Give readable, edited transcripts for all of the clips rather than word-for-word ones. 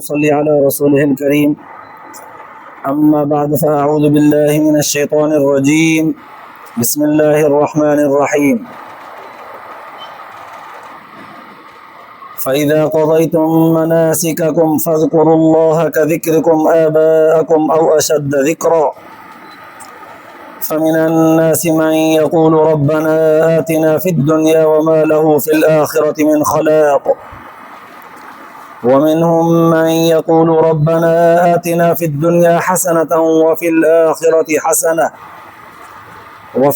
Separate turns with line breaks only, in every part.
صل على رسوله الكريم. أما بعد فأعوذ بالله من الشيطان الرجيم. بسم الله الرحمن الرحيم. فإذا قضيتم مناسككم فاذكروا الله كذكركم آباءكم أو أشد ذكرا. فمن الناس من يقول ربنا آتنا في الدنيا وما له في الآخرة من خلاق. ومنهم من يقول ربنا آتنا في الدنيا حسنة وفي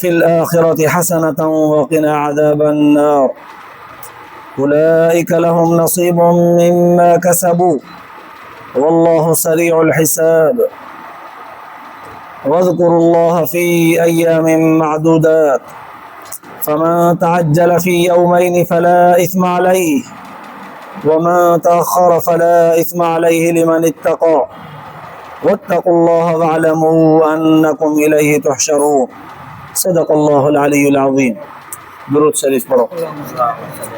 الآخرة حسنة وقنا عذاب النار. أولئك لهم نصيب مما كسبوا والله سريع الحساب. واذكروا الله في أيام معدودات فمن تعجل في يومين فلا إثم عليه وما تأخر فلا إثم عليه لمن اتقى. واتقوا الله واعلموا أنكم إليه تحشرون. صدق الله العلي العظيم. درود شريف پڑھو.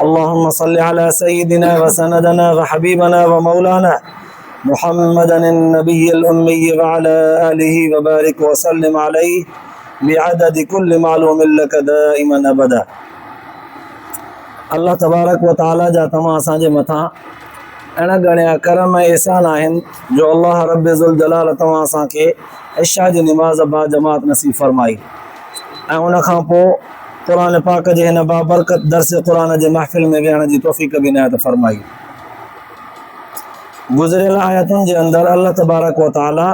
اللهم صل على سيدنا وسندنا وحبيبنا ومولانا محمد النبي الأمي وعلى آله وبارك وسلم عليه بعدد كل معلوم لك دائما أبدا. अल्लाह तबारक व ताला जा तमाम असांजे मथां अहिड़ा घणा करम ऐं एहसान आहिनि जो अल्लाह रब ज़ुल जलाल तव्हां असांखे इशा जी निमाज़ बा जमात नसीब फरमाई ऐं उन खां पोइ क़ुरान पाक जे हिन बाबरकत दर्स क़ुरान जे महफ़िल में विहण जी तौफ़ीक़ बि इनायत फरमाई। गुज़िरियल आयतुनि जे अंदरि अल्लाह तबारक व ताला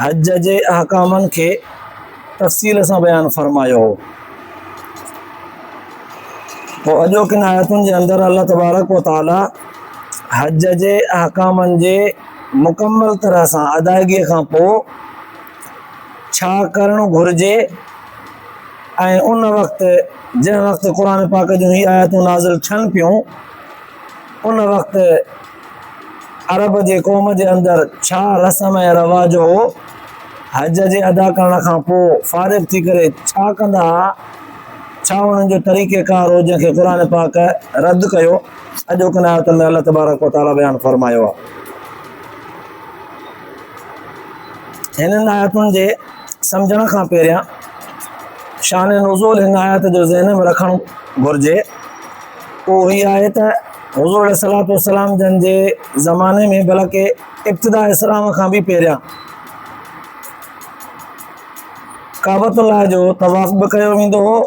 हज जे अहकामनि खे तफ़सील सां बयानु फरमायो हो। पोइ अॼोकिन आयतुनि जे अंदरि अल्लाह तबारक व ताला हज जे अहकामनि जे मुकमल तरह सां अदायगीअ खां पोइ छा करणु घुरिजे ऐं उन वक़्तु जंहिं वक़्तु क़ुरान पाक जूं ही आयतूं नाज़िल थियनि पियूं उन वक़्तु अरब जे क़ौम जे अंदरि छा रस्म ऐं रवाज हो, हज जे अदा करण खां पोइ फ़ारिग़ थी करे छा कंदा, छा उन्हनि जो तरीक़ेकार हो जंहिंखे क़ुरान पाक रद्द कयो, अॼोकिन आयतुनि में अल्लाह तबारक व ताला बयानु फरमायो आहे। हिननि आयतुनि जे सम्झण खां पहिरियां शान नुज़ूल हिन आयत जो ज़हन में रखणु घुरिजे। उहो हीअ आहे त हुज़ूर अलैहिस्सलातु वस्सलाम जन जे ज़माने में बल्कि इब्तिदा इस्लाम खां बि पहिरियां काबतुल्लाह जो तवाफ़ बि कयो वेंदो हो,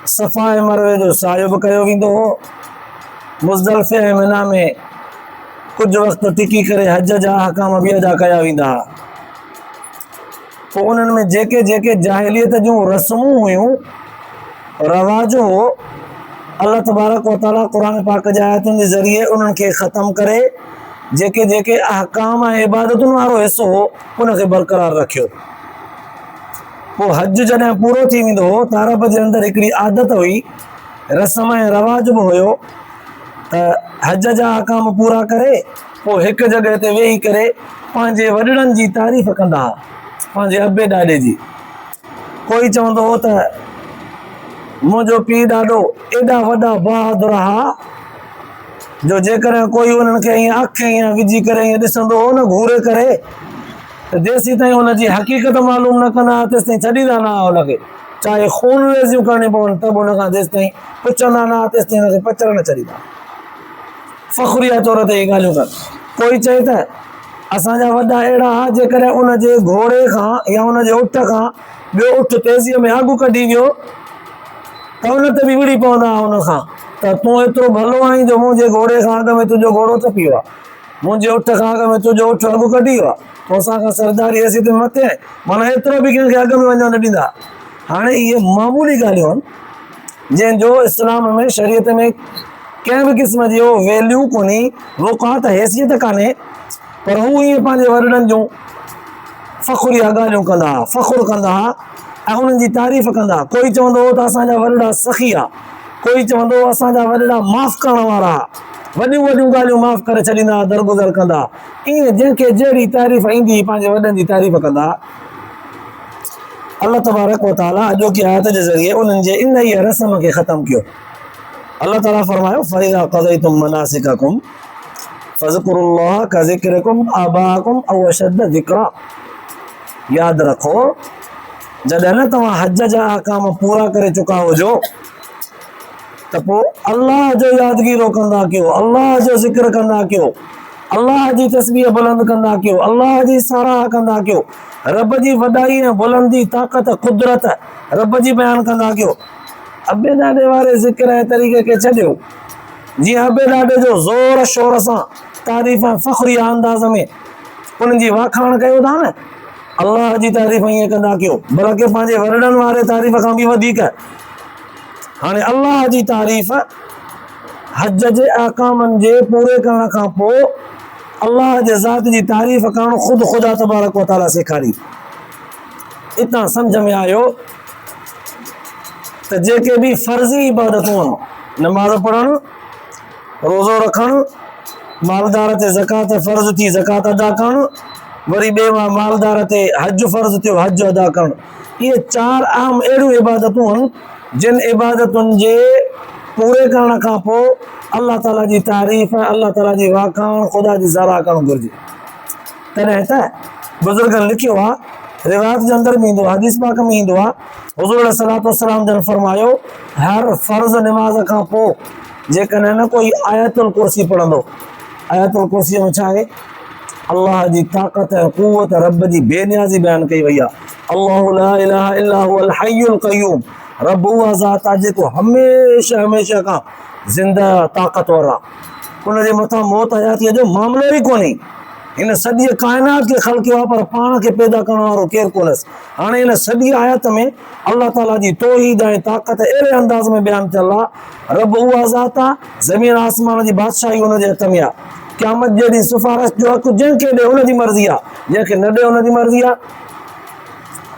सफ़ा ऐं मरवे जो सायो बि कयो वेंदो हो, मुज़दलिफ़े ऐं मिना में कुझु वक़्तु टिकी करे हज जा अहकाम बि अदा कया वेंदा हुआ। पोइ उन्हनि में जेके जेके जाहिलियत जूं रस्मूं हुयूं, रवाज हो, अल्लाह तबारक व ताला क़ुरान पाक जे आयतुनि जे ज़रिए उन्हनि खे ख़तमु करे जेके जेके अहकाम ऐं इबादतुनि वारो हिसो हो उनखे बरक़रार रखियो। पोइ हज जॾहिं पूरो थी वेंदो हो त अरब जे अंदरि हिकिड़ी आदत हुई, रस्म ऐं रवाज बि हुयो त हज जा अहकाम पूरा करे पोइ हिकु जॻह ते वेही करे पंहिंजे वॾड़नि जी तारीफ़ कंदा हुआ, पंहिंजे अबे ॾाॾे जी। कोई चवंदो हो त मुंहिंजो पीउ ॾाॾो एॾा वॾा बहादुर हुआ जो जेकॾहिं कोई उन्हनि खे ईअं अखि ईअं विझी करे ईअं ॾिसंदो हो न घूरे करे त जेसीं ताईं हुनजी हक़ीक़त मालूम न कंदा तेसि ताईं छॾींदा न हुआ हुनखे, चाहे खून रेज़ियूं करणियूं पवनि त बि हुनखां जेसि ताईं पुछंदा न हुआ तेसि ताईं हुनखे पचड़ न छॾींदा। फ़ख़्रिया तौर ते इहे ॻाल्हियूं कनि। कोई चए त असांजा वॾा अहिड़ा हुआ जेकॾहिं उनजे घोड़े खां या उनजे उठ खां ॿियो उठ तेज़ीअ में अॻु कढी वियो त उन ते बि विड़ी पवंदा हुआ हुनखां त तूं एतिरो भलो आहीं जो मुंहिंजे घोड़े खां अॻु में तुंहिंजो घोड़ो त पियो आहे, मुंहिंजे उठ खां अॻु में तुंहिंजो उठ अॻु कढी वियो आहे, तूं असांखां सरदारी असीं तुंहिंजे मथे आहे, माना एतिरो बि कंहिंखे अॻु में वञणु न ॾींदा। हाणे इहे मामूली ॻाल्हियूं आहिनि जंहिंजो इस्लाम में शरीयत में कंहिं बि क़िस्म जो वैल्यू कोन्हे, वक़ात हैसियत कान्हे, पर हू ईअं पंहिंजे वॾड़नि जूं फ़ख़्रिया ॻाल्हियूं कंदा हुआ, फ़ख़ुरु कंदा हुआ ऐं उन्हनि जी तारीफ़ कंदा हुआ। कोई चवंदो हो त असांजा वॾड़ा सख़ी आहे, कोई चवंदो हो असांजा वॾड़ा माफ़ु करण वारा, वॾियूं वॾियूं ॻाल्हियूं माफ़ु करे छॾींदा हुआ, दरगुज़र कंदा। ईअं जंहिंखे जहिड़ी तारीफ़ ईंदी पंहिंजे वॾनि जी तारीफ़ कंदा। अल्लाह तबारक व ताला अॼोकी आयत जे ज़रिए उन्हनि जे इन ई रस्म खे ख़तमु कयो। अल्लाह ताला फरमायो फ़इज़ा क़ज़यतुम मनासिककुम, फज़कुरुल्लाह का ज़िक्रिकुम आबाकुम अव अशद्द ज़िक्रा। याद रखो जॾहिं न तव्हां हज जा अहकाम पूरा करे चुका हुजो त पोइ अल्लाह जो यादगीरो कंदा कयो, अल्लाह जो ज़िक्र कंदा कयो, अल्लाह जी तस्बीह बुलंद कंदा कयो, अल्लाह जी साराह कंदा कयो, रब जी वॾाई ऐं बुलंदी ताक़त कुदरत रब जी बयान कंदा कयो। अबे ॾाॾे वारे ज़िक्र ऐं तरीक़े खे छॾियो। जीअं अबे ॾाॾे जो ज़ोर शोर सां तारीफ़ फ़ख़्रिया अंदाज़ में उन्हनि जी वाखाण कयो था न, अल्लाह जी तारीफ़ ईअं कंदा कयो, बल्कि पंहिंजे वॾनि वारे तारीफ़ खां बि वधीक। हाणे अल्लाह जी तारीफ़ हज जे अहकामनि जे पूरे करण खां पोइ अल्लाह जे ज़ात जी तारीफ़ करणु ख़ुदि ख़ुदा तबारक व तआला सेखारी। इतां सम्झ में आयो त जेके बि फ़र्ज़ी इबादतूं आहिनि, नमाज़ पढ़णु, रोज़ो रखणु, मालदार ते ज़कात फ़र्ज़ थी ज़कात अदा करणु, वरी ॿिए मालदार ते हज फ़र्ज़ थियो हज अदा करणु, इहे 4 अहम अहिड़ियूं इबादतूं आहिनि जिन इबादतुनि जे पूरे करण खां पोइ अल्लाह ताला जी तारीफ़, अल्लाह ताला जी वाखाण, ख़ुदा जी ज़ारा करणु घुरिजे। तॾहिं त बुज़ुर्गनि लिखियो आहे, रिवायत जे अंदरि में ईंदो आहे, हदीस पाक में ईंदो आहे, हुज़ूर अलैहिस्सलातु वस्सलाम जन फरमायो, हर फ़र्ज़ नमाज़ खां पोइ जेकॾहिं न कोई आयतुल कुर्सी पढ़ंदो, आयतुल कुर्सी में छा आहे? अल्लाह जी ताक़त ऐं क़ुव्वत, रब जी बेनियाज़ी बयान कई वई आहे। अल्लाहु ला इलाहा इल्ला हुवल हय्युल क़य्यूम, रब उहा ज़ात आहे जेको हमेशह हमेशह खां ज़िंदा ताक़तवर आहे। उन जे मथां मौत हयातीअ जो मामिलो ई कोन्हे। हिन सॼी काइनात खे ख़ल्क़ियो आहे, पर पाण खे पैदा करण वारो केरु कोन्हसि। हाणे हिन सॼी आयत में अल्लाह ताला जी तौहीद ऐं ताक़त अहिड़े अंदाज़ में बयानु थियल आहे। रब उहा ज़ात आहे, ज़मीन आसमान जी बादशाही हुन जे हथ में आहे। क़यामत जे ॾींहुं सिफ़ारिश जो हक़ जंहिंखे ॾे हुन जी मर्ज़ी आहे, जंहिंखे न ॾे हुन जी मर्ज़ी आहे।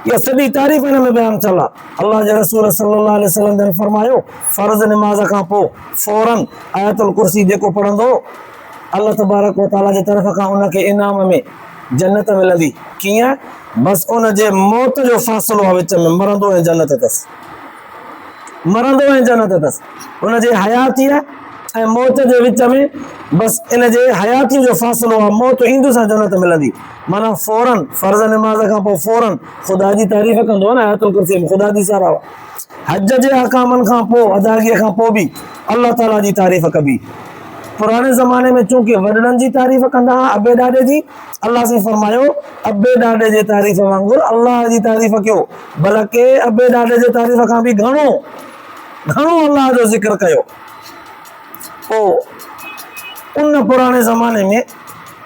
इहा सॼी तारीफ़ हिन में बयानु थियल आहे। अल्लाह जे रसूल सल्लल्लाहु अलैहि वसल्लम जन फरमायो, फ़र्ज़ नमाज़ खां पोइ फ़ौरन आयतुल कुर्सी जेको पढ़ंदो, अल्लाह तबारक व तआला जे तरफ़ खां उनखे इनाम में जन्नत मिलंदी। कीअं? बसि उन जे मौत जो फ़ासिलो आहे विच में, मरंदो ऐं जन्नत अथसि, मरंदो ऐं जन्नत अथसि। उन जे हयातीअ ऐं मौत जे विच में बसि इन जे हयाती जो फ़ासिलो आहे, मौत ईंदुसि सां जन्नत मिलंदी। माना फ़ौरन फ़र्ज़ नमाज़ खां पोइ फ़ौरन ख़ुदा जी तारीफ़ कंदो न आयतुल कुर्सी में, ख़ुदा जी साराह। हज जे अहकामनि खां पोइ, अदायगीअ खां पोइ बि अल्लाह ताला जी तारीफ़ कबी। पुराने ज़माने में चूंकि वॾनि जी तारीफ़ कंदा हुआ, अबे ॾाॾे जी, अल्लाह से फरमायो अबे ॾाॾे जे तारीफ़ वांगुरु अल्लाह जी तारीफ़ कयो, बल्कि अबे ॾाॾे जे तारीफ़ खां बि घणो घणो अल्लाह जो ज़िक्र कयो। पोइ उन पुराने ज़माने में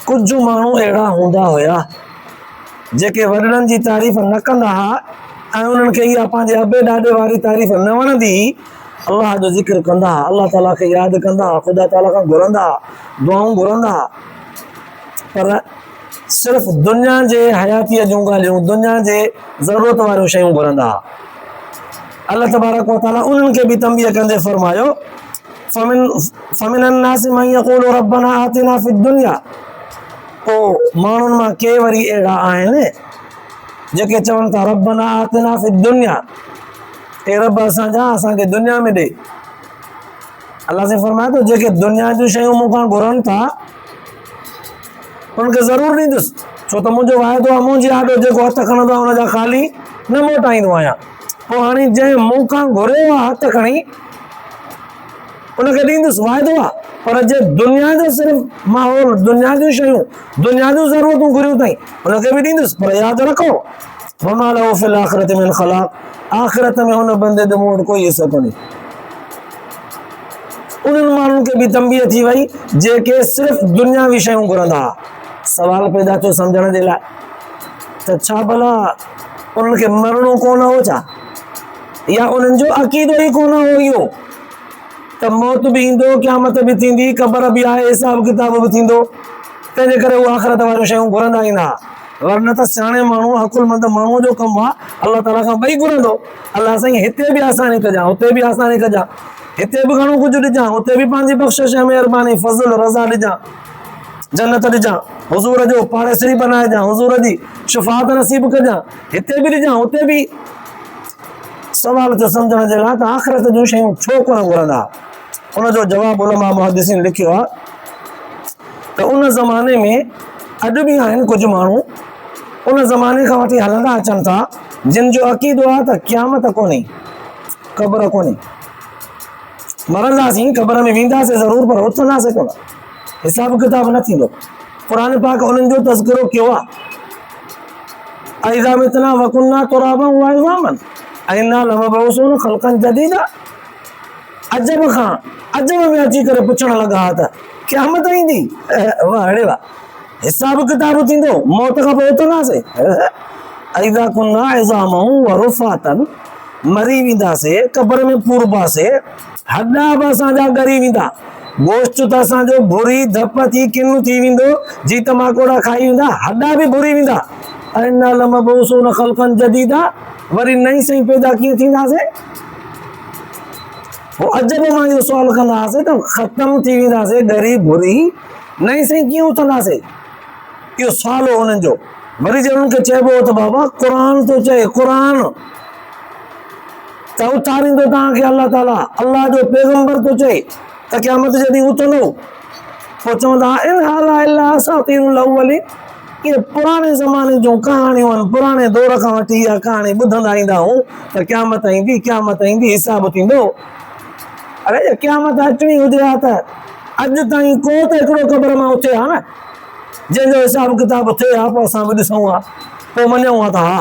कुझु माण्हू अहिड़ा हूंदा हुया जेके वॾनि जी तारीफ़ न कंदा हुआ ऐं उन्हनि खे इहा पंहिंजे अबे ॾाॾे वारी तारीफ़ न वणंदी, अल्लाह जो ज़िक्र कंदा, अल्लाह ताला खे यादि कंदा, ख़ुदा ताला खां घुरंदा, दुआऊं घुरंदा, पर सिर्फ़ु दुनिया जे हयातीअ जूं ॻाल्हियूं, दुनिया जे ज़रूरत वारियूं शयूं घुरंदा। अल्लाह तबारक व तआला उन्हनि खे बि तंबीह कंदे फरमायो, फ़मिनन नासि मन यक़ूलु रब्बना आतिना फ़िद दुनिया। पोइ माण्हुनि मां के वरी अहिड़ा आहिनि जेके चवनि था रब्बना आतिना फ़िद दुनिया, ए रब असांजा असांखे दुनिया में ॾे। अल्लाह से फरमाए थो जेके दुनिया जूं शयूं मूंखां घुरनि था उनखे ज़रूरु ॾींदुसि, छो त मुंहिंजो वाइदो आहे, मुंहिंजी आॾो जेको हथ खणंदो आहे हुनजा ख़ाली न मोटाईंदो आहियां। पोइ हाणे जंहिं मूंखां घुरियो आहे हथ खणी उनखे ॾींदुसि, वाइदो आहे। पर जे दुनिया जो सिर्फ़ु माहौल, दुनिया जूं शयूं, दुनिया जूं ज़रूरतूं घुरियूं अथई, उनखे बि ॾींदुसि। पर यादि रखो वमा लहू फ़िल आख़िरति मिन ख़लाक़, आख़िरत में हुन बंदे जो मूं वटि कोई हिसो कोन्हे। उन्हनि माण्हुनि खे बि तंबीह थी वई जेके सिर्फ़ु दुनियावी शयूं घुरंदा हुआ। सवाल पैदा थियो सम्झण जे लाइ, त छा भला उन्हनि खे मरणो कोन हो छा, या उन्हनि जो अक़ीदो ई कोन हो इहो त मौत बि ईंदो, क़यामत बि थींदी, क़बर बि आहे, हिसाब किताब बि थींदो, तंहिंजे करे उहे आख़िरत वारियूं शयूं घुरंदा ईंदा। वरना त सियाणे माण्हू, अकुलमंद माण्हूअ जो कमु आहे अल्लाह ताला खां ॿई घुरंदो, अल्लाह साईं हिते बि आसानी कजां, हुते बि आसानी कजां, हिते बि घणो कुझु ॾिजां, हुते बि पंहिंजी बख़्शिश ऐं महिरबानी फज़ल रज़ा ॾिजां, जन्नत ॾिजां, हुज़ूर जो पाड़ेसरी बनाइजां, हुज़ूर जी शफ़ाअत नसीब कजां, हिते बि ॾिजां, हुते बि। सवाल थियो सम्झण जे लाइ त आख़िरत जूं शयूं छो कोन घुरंदा। उनजो जवाबु उलमा मुहद्दिसीन लिखियो आहे, तो उन ज़माने में अॼु बि आहिनि कुझु माण्हू उन ज़माने खां वठी हलंदा अचनि था जिन जो अक़ीदो आहे त क़यामत कोन्हे, क़ब्र कोन्हे, मरंदासीं क़ब्र में वेंदासीं ज़रूर पर उथंदासीं कोन, हिसाब किताब न थींदो। क़ुरान पाक उन्हनि जो तज़किरो कयो आहे, अइज़ा मितना वकुन्ना तुराबन व इज़ामन अइन्ना लमबऊसून ख़ल्क़न जदीदा। अजब खां अजब में अची करे पुछण लॻा त क़यामत ईंदी? वाह अड़े वाह, हिसाब किताब थींदो, मौत खां पोइ उथंदासीं। अइज़ा कुन्ना इज़ामन व रुफ़ातन, मरी वेंदासीं क़ब्र में पूरबासीं, हॾा बि असांजा ॻरी वेंदा, गोश्त त असांजो भुरी धप थी किन थी वेंदो, जी तमाकोड़ा खाई वेंदा, हॾा बि भुरी वेंदा। अइन्ना लमबऊसून ख़ल्क़न जदीदा, वरी नई सही पैदा कीअं थींदासीं? वो अजब मां इहो सुवाल कंदासीं त ख़तम थी वेंदासीं ॻरी भुरी, नई सही कीअं उथंदासीं? इहो सुवाल हो उन्हनि जो। वरी जे उन्हनि खे चइबो त बाबा क़ुरान थो चए, क़ुरान त उथारींदो तव्हांखे अल्लाह ताला, अल्लाह जो पैगंबर थो चए त क़यामत जॾहिं उथंदो, पोइ चवंदा इन हाज़ा इल्ला असातीरुल अव्वलीन, इहे पुराणे ज़माने जूं कहाणियूं आहिनि, पुराणे दौर खां वठी इहा कहाणी ॿुधंदा ईंदा आहियूं त क़यामत ईंदी, क़यामत ईंदी, हिसाब थींदो। अरे क़यामत अचणी हुजे हा त अॼु ताईं को त हिकिड़ो क़ब्र मां उथे हा न, जंहिंजो हिसाब किताब थिए हा, पोइ असां बि ॾिसूं हा, पोइ मञूं हा त हा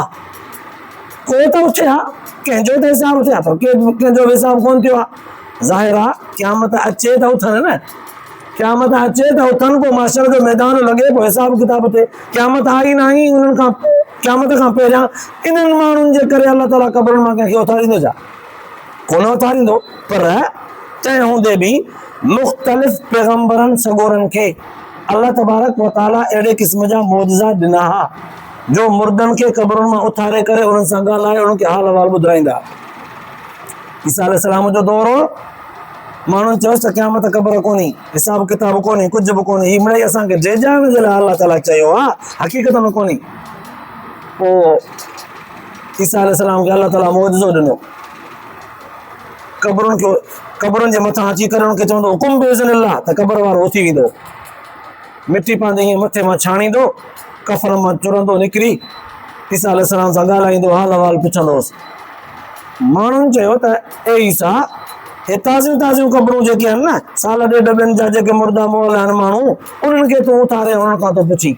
को त उथे हा, कंहिंजो त हिसाब थिए हा, पर कंहिंजो बि हिसाब कोन थियो आहे। ज़ाहिर आहे क़यामत अचे त उथनि न, क़यामत अचे त उथनि, पोइ माशर जो मैदान लॻे, पोइ हिसाब किताब थिए। क़यामत आई न आई, उन्हनि खां क़यामत खां पहिरियां इन्हनि माण्हुनि जे करे अल्लाह ताला क़ब्रुनि मां कंहिंखे उथारींदो छा? कोन उथारींदो। पर तंहिं हूंदे बि मुख़्तलिफ़ पैगंबरनि सॻोरनि खे अल्लाह तबारक व तआला अहिड़े क़िस्म जा मौजज़ा ॾिना हा जो मुर्दनि खे क़ब्रुनि मां उथारे करे उन्हनि सां ॻाल्हाए उन्हनि खे हाल अहिवाल ॿुधाईंदा। ईसा अलैहिस्सलाम जो दौर हो, माण्हुनि चयोसि त क़यामत क़ब्र कोन्हे, हिसाब किताब कोन्हे, कुझु बि कोन्हे, हीअ मिड़ई असांखे डेॼाइण जे लाइ अल्लाह ताला चयो आहे, हक़ीक़त में कोन्हे। पोइ ईसा अलैहिस्सलाम खे अल्लाह ताला मौजज़ो ॾिनो, क़ब्रुनि जे मथां अची करे उनखे चवंदो हुकुम बिइज़्निल्लाह, त क़ब्र वारो उथी वेंदो, मिटी पंहिंजे हीअं मथे मां छाणींदो, कफ़न मां चुरंदो निकिरी, ईसा अलैहिस्सलाम सां ॻाल्हाईंदो, हाल अहिवाल पुछंदोसि। माण्हुनि चयो त ए ईसा, हे ताज़ियूं ताज़ियूं क़ब्रूं जेके आहिनि न, साल ॾेढ ॿिनि जा जेके मुर्दा मोल आहिनि माण्हू, उन्हनि खे तूं उथारे उन्हनि खां थो पुछी,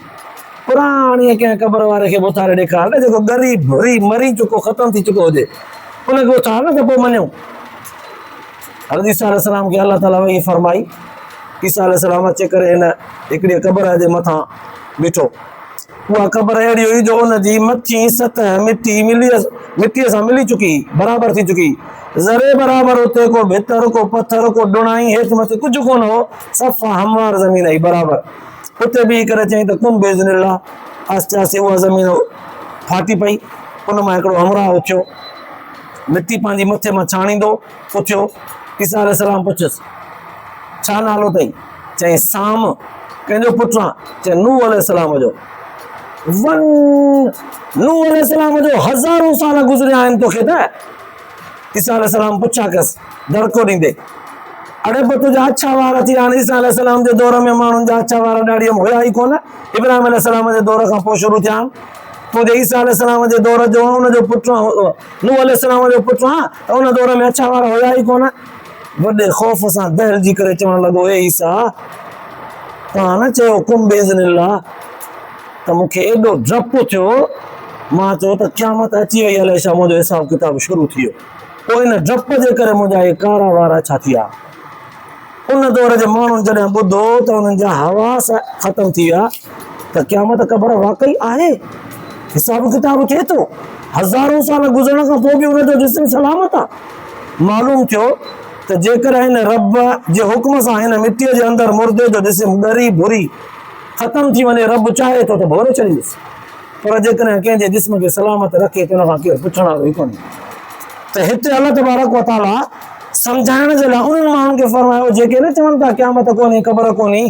पुराणीअ कंहिं क़ब्र वारे खे बि उथारे ॾेखार न, जेको ॻरी भुरी मरी चुको, ख़तम थी चुको हुजे, उनखे उथार न, त पोइ मञूं। हज़रत ईसा अलैहिस्सलाम खे अल्लाह ताला वही फरमाई। ईसा अलैहिस्सलाम अची करे हिन हिकिड़ी क़ब्र जे मथां बीठो। उहा क़ब्र अहिड़ी हुई जो उनजी मथी सतह मिटीअ सां मिली चुकी, बराबरि थी चुकी, ज़रे बराबरि उते को भितर, को पथर, को डुणाई, हेठि मथे कुझु कोन हो, सफ़ा हमवार ज़मीन आई बराबरि। उते बीही करे चई त कुम बिइज़्निल्लाह, आस्ते आस्ते उहा ज़मीन फाटी पई, उन मां हिकिड़ो हमराह उथियो, मिटी पंहिंजी मथे मां छाणींदो उथियो। ईसा अलैहिस्सलाम पुछियुसि छा नालो अथई? चई साम। कंहिंजो पुटु आहे? चई नूह अलैहिस्सलाम जो। नूह अलैहिस्सलाम जो हज़ारों साल गुज़रिया आहिनि तोखे त? ईसा अलैहिस्सलाम पुछा कयसि दड़को ॾींदे, अड़े पोइ तुंहिंजा अछा वार थी विया आहिनि। ईसा अलैहिस्सलाम जे दौर में माण्हुनि जा अछा वार ॾाढीअ में हुया ई कोन, इब्राहिम अलैहिस्सलाम जे दौर खां पोइ शुरू थिया आहिनि। पोइ जे ईसा अलैहिस्सलाम जे दौर जो उनजो पुटु नूह अलैहिस्सलाम जो पुटु आहे त उन दौर में अछा वार हुया ई कोन। वॾे ख़ौफ़ सां दहिलजी करे चवणु लॻो, ए ईसा, तव्हां न चयो कुम बिइज़्निल्लाह, त मूंखे एॾो डपु थियो, मां चयो त क़यामत अची वई, अलाए छा मुंहिंजो हिसाब किताब शुरू थी वियो। पोइ इन डप जे करे मुंहिंजा इहे कारा वारा छा थी विया। उन दौर जे माण्हुनि जॾहिं ॿुधो त उन्हनि जा हवास ख़तम थी विया त क़यामत क़ब्र वाक़ई आहे, हिसाब किताब थिए थो, हज़ारों साल गुज़रण खां पोइ बि उनजो जिस्म सलामत आहे। मालूम थियो त जेकर हिन रब जे हुक्म सां हिन मिटीअ जे अंदरि मुर्दे जो जिस्म ॻरी भुरी ख़तम थी वञे, रब चाहे थो त भोरे छॾींदुसि, पर जेकॾहिं कंहिंजे जिस्म खे सलामत रखे त हुन खां केरु पुछण वारो ई कोन्हे। त हिते अल्लाह तबारक व तआला सम्झाइण जे लाइ उन्हनि माण्हुनि खे फरमायो जेके न चवनि था क़यामत कोन्हे, क़ब्र कोन्हे,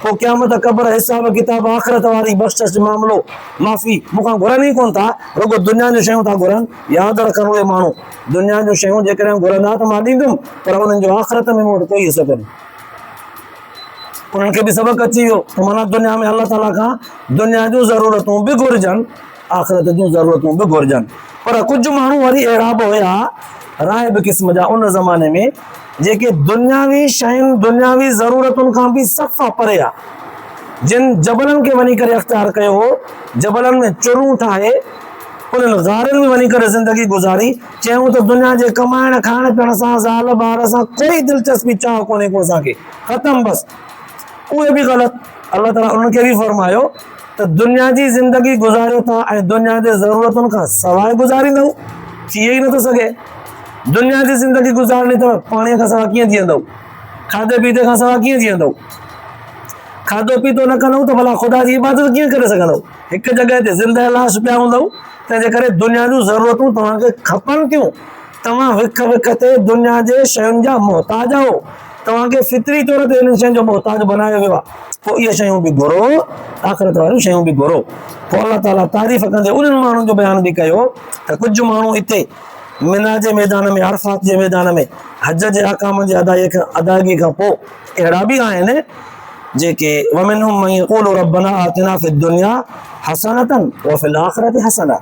पोइ क़यामत क़ब्र हिसाब किताब आख़िरत वारी बख़्शिश मामिलो माफ़ी मूंखां घुरनि ई कोन था, रुगो दुनिया जूं शयूं था घुरनि। यादि रखनि उहे माण्हू, दुनिया जूं शयूं जेकॾहिं घुरंदा त मां ॾींदुमि, पर उन्हनि जो आख़िरत में मूं वटि कोई हिसो कोन्हे, उन्हनि खे बि सबक़ अची वियो त माना दुनिया में अल्लाह ताला खां दुनिया जूं ज़रूरतूं बि घुरिजनि, आख़िरत जूं ज़रूरतूं बि घुरिजनि। पर कुझु माण्हू वरी अहिड़ा बि हुया राहिब क़िस्म जा उन ज़माने में, जेके दुनियावी शयुनि दुनियावी ज़रूरतुनि खां बि सफ़ा परे आ, जिन जबलनि खे वञी करे अख़्तियार कयो हो, जबलनि में चुरूं ठाहे उन्हनि ग़ारनि में वञी करे ज़िंदगी गुज़ारी। चयूं त दुनिया जे कमाइण खाइण पीअण सां ज़ाल ॿार सां कोई दिलचस्पी चाह कोन्हे को असांखे, ख़तमु बसि। उहे बि ग़लति। अल्लाह ताला उन्हनि खे बि फरमायो त दुनिया जी ज़िंदगी गुज़ारियो था ऐं दुनिया जे ज़रूरतुनि खां सवाइ गुज़ारींदव, थिए ई नथो सघे। दुनिया जी ज़िंदगी गुज़ारणी अथव, पाणीअ खां सवाइ कीअं जीअंदव, खाधे पीते खां सवाइ कीअं जीअंदव, खाधो पीतो न कंदव त भला ख़ुदा जी इबादत कीअं करे सघंदव। हिकु जॻह ते ज़िंदह लाश पिया हूंदव, तंहिंजे करे दुनिया जूं ज़रूरतूं तव्हांखे खपनि थियूं, तव्हां विख विख ते दुनिया जे शयुनि जा मोहताज आहियो, तव्हांखे फितरी तौर ते इन शयुनि जो मोहताज बनायो वियो आहे। पोइ इहे शयूं बि घुरो, आख़िरत वारियूं शयूं बि घुरो। पोइ अल्लाह ताला तारीफ़ कंदे उन्हनि माण्हुनि जो बयानु बि कयो त कुझु माण्हू हिते मिना जे मैदान में, अरफात जे मैदान में हज जे अहकाम जी अदायगी खां पोइ अहिड़ा बि आहिनि जेके वमिनहुम मन यक़ूलु रब्बना आतिना फिद दुनिया हसनतन व फिल आखिरति हसना,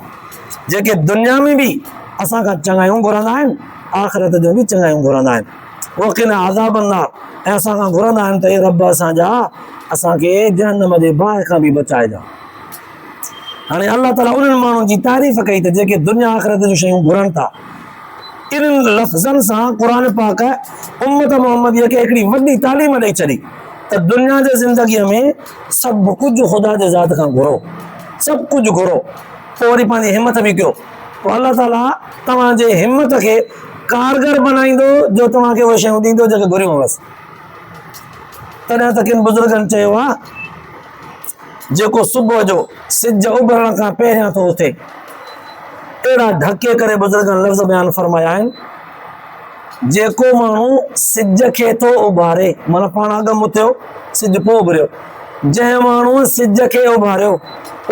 जेके दुनिया में बि असां खां चङायूं घुरंदा आहिनि, आख़िरत जो बि चङायूं घुरंदा आहिनि। वक़िना अज़ाबन नार, ऐं असां खां घुरंदा आहिनि त हे रब असांजा असांखे जहन्नम जे बाहि खां बि बचाइजा। हाणे अल्लाह ताला उन्हनि माण्हुनि जी तारीफ़ कई त जेके दुनिया आख़िरत जूं शयूं घुरनि था। इन्हनि लफ़्ज़नि सां क़ुरान पाक उम्मत मुहम्मदीअ खे हिकिड़ी वॾी तालीम ॾेई छॾी त दुनिया जे ज़िंदगीअ में सभु कुझु ख़ुदा जे ज़ात खां घुरो, सभु कुझु घुरो, पोइ वरी पंहिंजी हिमत बि कयो। पोइ अल्लाह ताला तव्हांजे हिमत खे कारगर बनाईंदो, जो तव्हांखे उहे शयूं ॾींदो जेके घुरियूं बसि। तॾहिं त किन बुज़ुर्गनि चयो आहे, जेको सुबुह जो सिज उभरण खां पहिरियां थो उथे, अहिड़ा ढके करे बुज़ुर्गनि लफ़्ज़ बयानु फरमाया आहिनि, जेको माण्हू सिज खे थो उभारे, माना पाण अॻु उथियो सिज पोइ उभरियो, जंहिं माण्हू सिज खे उभारियो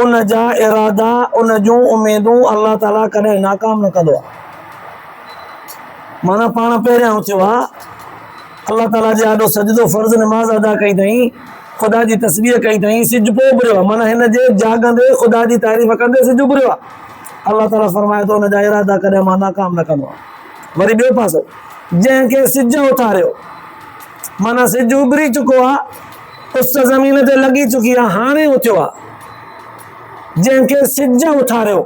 उन जा इरादा, उन जूं उमेदूं अल्लाह ताला कॾहिं नाकाम न कंदो आहे। माना पाण पहिरियां उथियो आहे, अल्लाह ताला जे आॾो सजदो फ़र्ज़ नमाज़ अदा कई अथई, ख़ुदा जी तस्बीह कई अथई, सिज पोइ उभरियो आहे, माना हिन जे जाॻंदे ख़ुदा जी तारीफ़ कंदे सिज उभरियो आहे। अल्लाह ताला फरमाए थो, हुन जा इरादा कॾहिं मां नाकाम न कंदो आहियां। वरी ॿियो पासो, जंहिंखे सिज उथारियो, माना सिज उभरी चुको आहे, उस ज़मीन ते लॻी चुकी आहे, हाणे उथियो आहे, जंहिंखे सिज उथारियो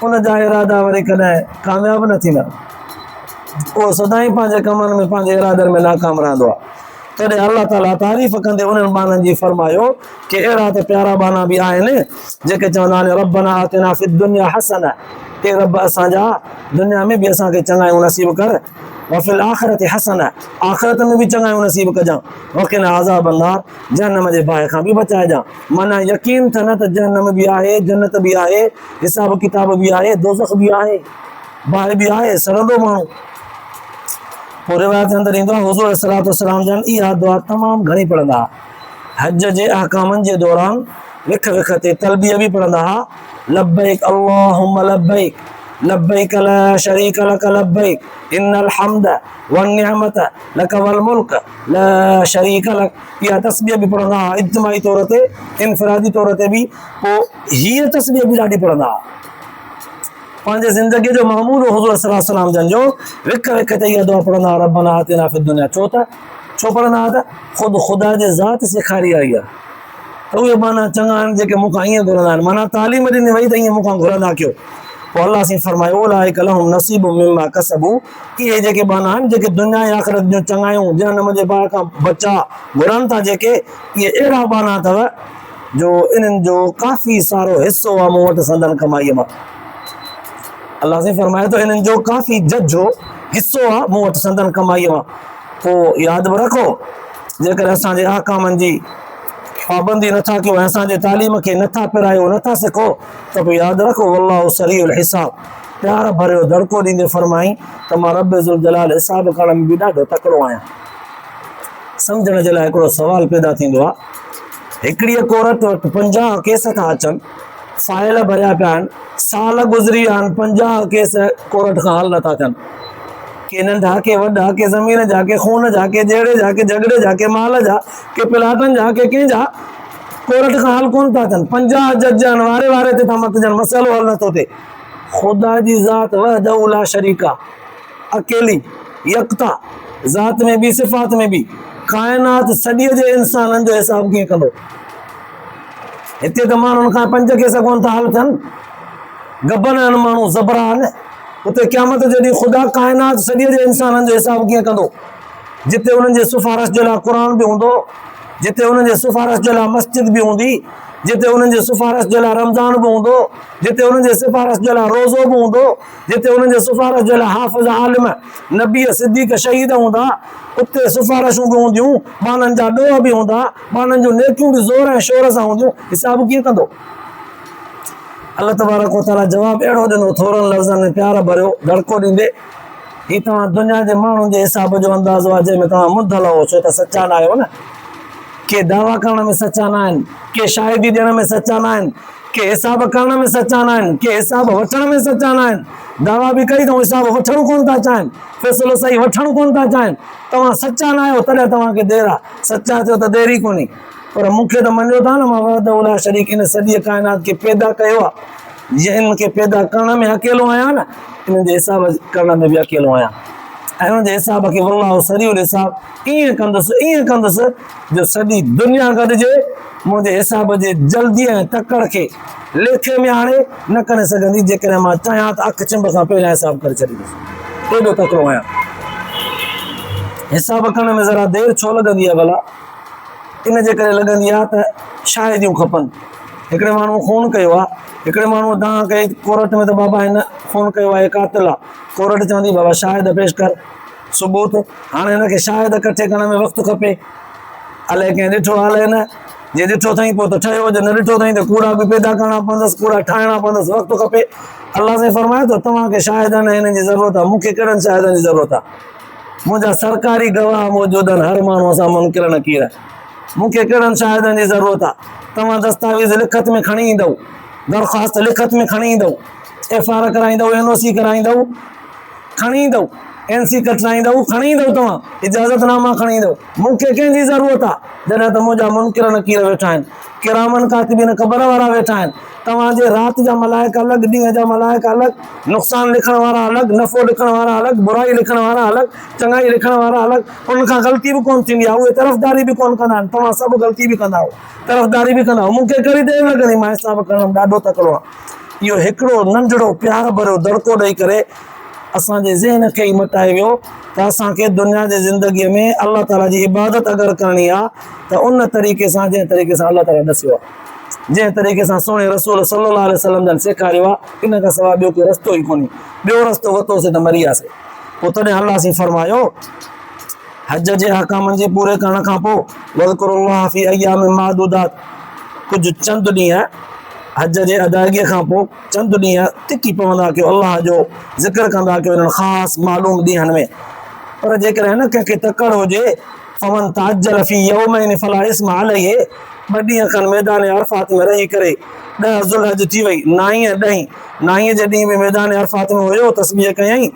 उन जा इरादा वरी कॾहिं कामयाब न थींदा, उहो सदाईं पंहिंजे कमनि में, पंहिंजे इरादनि में नाकाम रहंदो आहे। तॾहिं अल्लाह ताला तारीफ़ कंदे उन्हनि बाननि जी फरमायो कि अहिड़ा त प्यारा बाना बि आहिनि जेके चवंदा आहिनि रब्बना आतिना फिद दुनिया हसना, हे रब असांजा दुनिया में बि असांखे चङायूं नसीब कर, वफ़िल आख़िरति हसना, आख़िरत में बि चङायूं नसीब कजां, वक़िना अज़ाबन नार, जहन्नम जे बाहि खां बि बचाइजां। माना यकीन थिए न त जहन्नम बि आहे, जन्नत बि आहे, हिसाब किताब बि आहे, दोज़ख बि आहे, बाहि बि आहे, सरंदो माण्हू। पोइ रिवायत जे अंदरि ईंदो आहे, हुज़ूर अलैहिस्सलातु वस्सलाम जन इहा दुआ तमामु घणी पढ़ंदा हुआ। हज जे अहकामनि जे दौरान विख विख ते तलबिया बि पढ़ंदा हुआ, लब्बैक अल्लाहुम्मा लब्बैक, लब्बैक ला शरीक लक लब्बैक, इन्नल हम्द वन निअमत लक वल मुल्क ला शरीक लक। इहा तस्बीह बि पढ़ंदा हुआ, इज्तिमाई तौर ते, इनफरादी तौर ते बि। पोइ हीअ तस्बीह बि ॾाढी पढ़ंदा हुआ। पंहिंजे ज़िंदगी जो मामूल हुज़ूर सल्लल्लाहु अलैहि वसल्लम जन जो विख विख ते इहा दुआ पढ़ंदा हुआ, रब्बना आतिना फिद दुनिया। छो पढ़ंदा हुआ त ख़ुदा जे ज़ात सेखारी आई आहे। त उहे माना चङा आहिनि जेके मूंखां ईअं घुरंदा आहिनि, माना तालीम ॾिनी वई त ईअं मूंखां घुरंदा कयो। पोइ अल्लाह साईं फरमायो, उलाइक लहुम नसीबु मिम्मा कसबू, इहे जेके बाना आहिनि जेके दुनिया ऐं आख़िरत जूं चङायूं, जहन्नम जे बाहि खां बचा घुरनि था जेके, इहे अहिड़ा बाना अथव जो इन्हनि जो काफ़ी सारो हिसो आहे मूं वटि संदन कमाईअ मां। अल्लाह साईं फरमाए थो, इन्हनि जो काफ़ी जजो हिसो आहे मूं वटि संदन कमाईअ मां। पोइ यादि बि रखो, जेकर असांजे अहकामनि जी पाबंदी नथा कयो ऐं असांजे तालीम खे नथा पिरायो, नथा सिखो, त पोइ यादि रखो वल्लाहु सरीउल हिसाब, प्यार भरियो दड़को ॾींदे फरमाई त मां रब ज़ुल जलाल हिसाब करण में बि ॾाढो तकिड़ो आहियां। सम्झण जे लाइ हिकिड़ो सुवालु पैदा थींदो आहे, हिकिड़ी औरत वटि 50 केस था अचनि, फाइल भरिया पिया आहिनि, साल गुज़री विया आहिनि, 50 केस कोर्ट खां हल नथा थियनि, के नंढा के वॾा के ज़मीन जा के खून जा के जहिड़े जा के झगड़े जा के माल जा के प्लाटनि जा के कंहिंजा कोर्ट खां हल कोन था थियनि 50 जज आहिनि वारे वारे ते था मटिजनि मसइलो हल नथो थिए ख़ुदा जी ज़ात वहदहू ला शरीका अकेली यकता ज़ात में भी सिफ़ात में भी काइनात सॼीअ जे इंसाननि जो हिसाब कीअं कंदो हिते त माण्हुनि खां 5 केस कोन था हल थियनि गबन आहिनि माण्हू ज़बरा आहिनि उते क़यामत जे ॾींहुं ख़ुदा काइनात सॼीअ जे इंसाननि जो हिसाब कीअं कंदो जिते उन्हनि जे सिफ़ारिश जे लाइ क़ुर बि हूंदो जिते उन्हनि जे सिफ़ारिश जे लाइ मस्जिद बि हूंदी जिते उन्हनि जे सिफ़ारिश जे लाइ रमज़ान बि हूंदो जिते उन्हनि जे सिफ़ारिश जे लाइ रोज़ो बि हूंदो जिते उन्हनि जे सिफ़ारिश जे लाइ हाफ़िज़ आलिम नबी सिद्दीक़ शहीद हूंदा उते सिफ़ारिशूं बि हूंदियूं ॿारनि जा ॾोह बि हूंदा ॿारनि जूं नेकियूं बि ज़ोर ऐं शोर सां हूंदियूं हिसाब कीअं कंदो अल्लाह तबारक व तआला जवाबु अहिड़ो ॾिनो थोरनि लफ़्ज़नि में प्यार भरियो दड़को ॾींदे ही तव्हां दुनिया जे माण्हुनि जे हिसाब जो अंदाज़ो आहे जंहिंमें तव्हां मुद्दल हो छो त सचा न आहियो न के दावा करण में सचा न आहिनि के शाहिदी ॾियण में सचा न आहिनि के हिसाब करण में सचा न आहिनि के हिसाब वठण में सचा न आहिनि दावा बि कई अथऊं हिसाब वठणु कोन था चाहिनि फ़ैसिलो सही वठणु कोन था चाहिनि तव्हां सचा न आहियो तॾहिं तव्हांखे देरि आहे सचा थियो त देरि ई कोन्हे पर मूंखे त मञियो था न मां वहदहू ला शरीक इन सॼी काइनात खे पैदा कयो आहे जीअं हिन खे पैदा करण में अकेलो आहियां न हिन जे हिसाब करण में बि अकेलो आहियां ऐं हुन जे हिसाब खे वल्लाहु सरीउल हिसाब ईअं कंदुसि जो सॼी दुनिया गॾिजे मुंहिंजे हिसाब जे जल्दी ऐं तकड़ खे लेखे में हाणे न करे सघंदी जेकॾहिं मां चाहियां त अखि चिंब खां पहिरियां हिसाब करे छॾींदुसि एॾो तकिड़ो आहियां हिसाब करण में ज़रा देरि छो लॻंदी आहे भला इन जे करे लॻंदी आहे त शाहिदियूं खपनि हिकिड़े माण्हू ख़ून कयो आहे हिकिड़े माण्हू दांह कई कोर्ट में त बाबा हिन ख़ून कयो आहे कातिल आहे कोर्ट चवंदी बाबा शाहिद पेश कर सबूत हाणे हिनखे शाहिद इकठे करण में वक़्तु खपे अलाए कंहिं ॾिठो अलाए न जे ॾिठो अथई पोइ त ठहियो जे न ॾिठो अथई त कूड़ा बि पैदा करणा पवंदसि कूड़ा ठाहिणा पवंदसि वक़्तु खपे अलाह साईं फरमाए थो तव्हांखे शाहिदनि ऐं हिननि जी ज़रूरत आहे मूंखे कहिड़नि शाहिदनि जी ज़रूरत आहे मुंहिंजा सरकारी गवाह मौजूदु आहिनि हर माण्हूअ सां मुनकिर नकीर मूंखे कहिड़नि शाहिदनि जी ज़रूरत आहे तव्हां दस्तावेज़ लिखत में खणी ईंदव दरख़्वास्त लिखत में खणी ईंदव FR कराईंदव NOC कराईंदव खणी ईंदव NC कटाईंदव खणी ईंदव तव्हां इजाज़तनामा खणी ईंदव मूंखे कंहिंजी ज़रूरत आहे जॾहिं त मुंहिंजा मुनकिर नकीर वेठा आहिनि किरामन कातिबीन ख़बर वारा वेठा आहिनि तव्हांजे राति जा मलाइका अलॻि ॾींहं जा मलाइका अलॻि नुक़सानु लिखण वारा अलॻि नफ़ो लिखण वारा अलॻि बुराई लिखण वारा अलॻि चङाई लिखण वारा अलॻि उनखां ग़लती बि कोन थींदी आहे उहे तरफ़दारी बि कोन कंदा आहिनि तव्हां सभु ग़लती बि कंदा तरफ़दारी बि कंदा मूंखे कहिड़ी देरि लॻंदी मां हिसाब करणु ॾाढो तकिड़ो आहे इहो हिकिड़ो नंढड़ो प्यार भरियो दड़को ॾेई करे असांजे ज़हन खे ई मटाए वियो त असांखे दुनिया जी ज़िंदगीअ में अल्लाह ताला जी इबादत अगरि करणी आहे त उन तरीक़े सां जंहिं तरीक़े सां अल्लाह ताला ॾसियो आहे जंहिं तरीक़े सां सोणे रसूल सल्लल्लाहु अलैहि वसल्लम जन सेखारियो आहे इन खां सवाइ ॿियो कोई रस्तो ई कोन्हे ॿियो रस्तो वरितोसीं त मरी वियासीं पोइ तॾहिं अल्लाह साईं फरमायो हज जे हकामनि जे पूरे करण खां पोइ वज़कुरुल्लाह फी अय्यामिन मादूदात कुझु चंद ॾींहं हज जे अदायगीअ खां पोइ चंद ॾींहं टिकी पवंदा की अल्लाह जो ज़िक्र कंदा की उन्हनि ख़ासि मालूम ॾींहंनि में पर जेकॾहिं न कंहिंखे तकड़ हुजे फमन ताजल फी यौमैन फला इस्म अलैहि 2 ॾींहं खनि मैदान अरफात में रही करे 10 ज़ुल्हज थी वई 9 ऐं 10 9 जे ॾींहं में मैदान अरफात में हुयो तस्बीह कयईं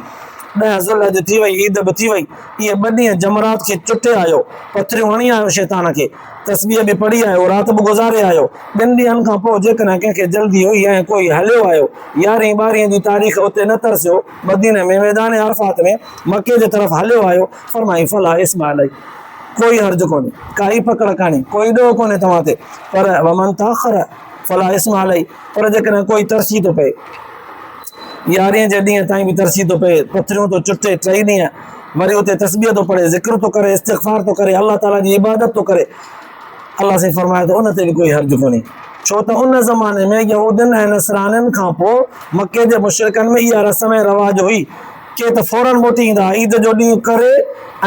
10 ज़ुल्हज थी वई ईद बि थी वई इहे 2 ॾींहं जमरात खे चुटे आयो पथरियूं हणी आयो शैतान खे तस्बीह बि पढ़ी आयो राति बि गुज़ारे आयो 2 ॾींहंनि खां पोइ जेकॾहिं कंहिंखे जल्दी हुई ऐं कोई हलियो आयो 11 12 जी तारीख़ उते न तरसियो मदीने में मैदान अरफात में मके जे तरफ़ हलियो आयो फरमाई फला इस्म अलैहि कोई हर्ज कोन्हे काई पकड़ कान्हे कोई ॾोह कोन्हे तव्हां ते पर वमन ताख़र फला इस्म अलैहि पर जेकॾहिं कोई तरसी थो पए 11 जे ॾींहं ताईं बि तरसी थो पए पथरियूं थो चुटे 3 ॾींहं वरी उते तस्बीह थो पढ़े ज़िक्र थो करे इस्तिग़फ़ार थो करे अल्लाह ताला जी इबादत थो करे अल्लाह साईं फरमाए थो उन ते बि कोई हर्ज कोन्हे छो त उन ज़माने में यहूदनि ऐं नसराननि खां पोइ मके जे मुशरिकनि में इहा रस्म ऐं रवाज हुई के त फौरन मोटी ईंदा ईद जो ॾींहुं करे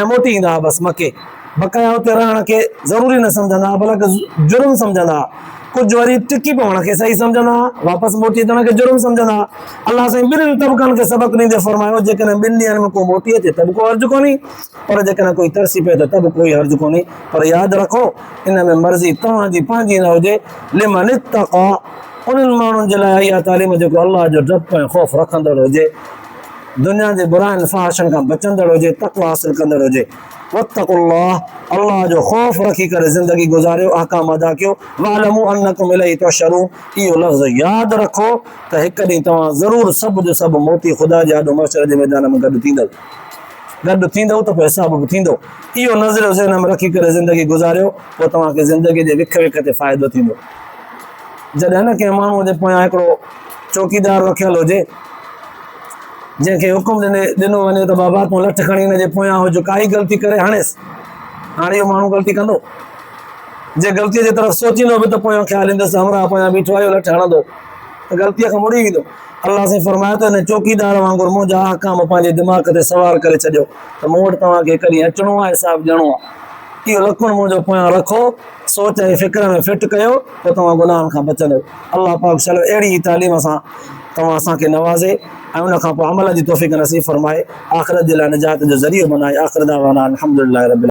ऐं मोटी ईंदा बसि मके बक़ाया उते रहण खे ज़रूरी न सम्झंदा बल्कि जुर्म सम्झंदा कुझु वरी टिकी पवण खे सही सम्झंदा वापसि मोटी अचण खे जुर्म सम्झंदा अल्लाह साईं 2 तबक़नि खे सबक़ ॾींदे फरमायो जेकॾहिं 2 ॾींहंनि में को मोटी अचे त बि को हर्ज कोन्हे पर जेकॾहिं कोई तरसी पए त बि कोई हर्ज कोन्हे पर यादि रखो इन में मर्ज़ी तव्हांजी पंहिंजी न हुजे लिमन इत्तक़ा उन्हनि माण्हुनि जे लाइ इहा तालीम जेको अल्लाह जो डपु ऐं ख़ौफ़ रखंदड़ हुजे दुनिया जे बुराइनि फ़ाहिशनि खां बचंदड़ हुजे, तक़वा हासिल कंदड़ हुजे। वत्तक़ुल्लाह, अल्लाह जो ख़ौफ़ रखी करे ज़िंदगी गुज़ारियो, अहकाम अदा कयो। वअलमू अन्नकुम इलैहि तुहशरून, इहो लफ़्ज़ यादि रखो त हिकु ॾींहुं तव्हां ज़रूरु सभु जो सभु मोती ख़ुदा जे आॾो महशर जे मैदान में गॾु थींदव त पोइ हिसाब बि थींदो। इहो नज़र ज़हन में रखी करे ज़िंदगी गुज़ारियो, पोइ तव्हांखे ज़िंदगी जे विख विख ते फ़ाइदो थींदो। जॾहिं न कंहिं माण्हूअ जे पोयां हिकिड़ो चौकीदार रखियल हुजे, जंहिंखे हुकुम ॾिनो वञे त बाबा तूं लठ खणी हिन जे पोयां हुज, काई ग़लती करे हणेसि, हाणे इहो माण्हू ग़लती कंदो? जे ग़लतीअ जे तरफ़ सोचींदो बि त पोयां ख़्यालु ईंदसि हमरा पोयां बीठो आहे, लठ हणंदो त ग़लतीअ खां मुड़ी वेंदो। अलाह साईं फरमायो त हिन चौकीदार वांगुरु मुंहिंजा अहकाम पंहिंजे दिमाग़ ते सवार करे छॾियो त मूं वटि तव्हांखे कॾहिं अचिणो आहे, हिसाबु ॾियणो आहे। इहो लखुण मुंहिंजो पोयां रखो, सोच ऐं फ़िक्र में फिट कयो, पोइ तव्हां गुनाहनि खां बचंदव। अलाह पाक चलो अहिड़ी ई तालीम सां तव्हां असांखे नवाज़े ऐं उन खां पोइ अमल जी तौफ़ीक़ नसीब फरमाए, आख़िरत जे लाइ निजात जो ज़रियो बनाए। आख़िर दावाना अल्हम्दुलिल्लाहि रब्बिल